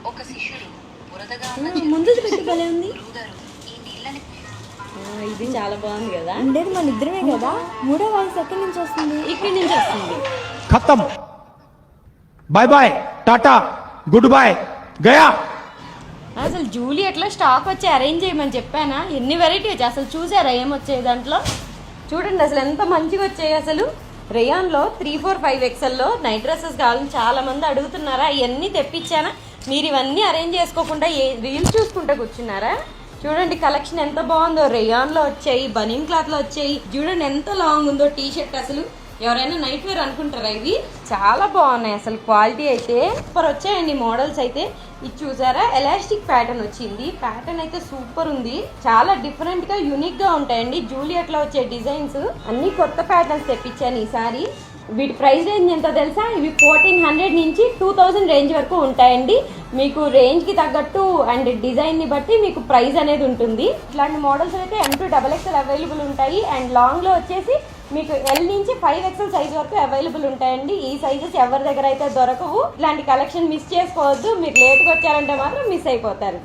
ఒక శిష్యుడు ముందు పెట్టుకోలే ఉంది. ఇది చాలా బాగుంది కదా. ఉండేది మన ఇద్దరమే కదా. మూడో వాయిస్ ఎక్కడి నుంచి వస్తుంది? ఇక్కడి నుంచి వస్తుంది. ఖతం, bye bye, tata, good boy, గయా. అసలు జూలియట్లో స్టాక్ వచ్చి అరేంజ్ చేయమని చెప్పానా? ఎన్ని వెరైటీ వచ్చాయి అసలు చూసారా ఏమొచ్చాయి దాంట్లో? చూడండి అసలు ఎంత మంచిగా వచ్చాయి. అసలు రేయాన్లో 3, 4, 5 XLలో నైట్ డ్రెస్సెస్ కావాలని చాలా మంది అడుగుతున్నారా. ఇవన్నీ తెప్పించానా? మీరు ఇవన్నీ అరేంజ్ చేసుకోకుండా రీల్స్ చూసుకుంటూ కూర్చున్నారా? చూడండి కలెక్షన్ ఎంత బాగుందో. రేయాన్లో వచ్చాయి, బనీన్ క్లాత్లో వచ్చాయి. చూడండి ఎంత లాంగ్ ఉందో టీ షర్ట్. అసలు ఎవరైనా నైట్ వేర్ అనుకుంటారా? ఇవి చాలా బాగున్నాయి అసలు. క్వాలిటీ అయితే సూపర్ వచ్చాయండి. మోడల్స్ అయితే ఇది చూసారా, ఎలాస్టిక్ ప్యాటర్న్ వచ్చింది. ప్యాటర్న్ అయితే సూపర్ ఉంది. చాలా డిఫరెంట్ గా యూనిక్ గా ఉంటాయండి. జూలియట్లో వచ్చే డిజైన్స్ అన్ని కొత్త ప్యాటర్న్స్ తెప్పించాను ఈసారి. వీటి ప్రైస్ రేంజ్ ఎంత తెలుసా? ఇవి 1400 నుంచి 2000 రేంజ్ వరకు ఉంటాయండి. మీకు రేంజ్ కి తగ్గట్టు అండ్ డిజైన్ ని బట్టి మీకు ప్రైస్ అనేది ఉంటుంది. ఇట్లాంటి మోడల్స్ అయితే M2 XXL అవైలబుల్ ఉంటాయి. అండ్ లాంగ్ లో వచ్చేసి మీకు L నుంచి 5 XL సైజ్ వరకు అవైలబుల్ ఉంటాయండి. ఈ సైజెస్ ఎవరి దగ్గర అయితే దొరకవు. ఇలాంటి కలెక్షన్ మిస్ చేసుకోవద్దు. మీరు లేట్గా వచ్చారంటే మాత్రం మిస్ అయిపోతారు.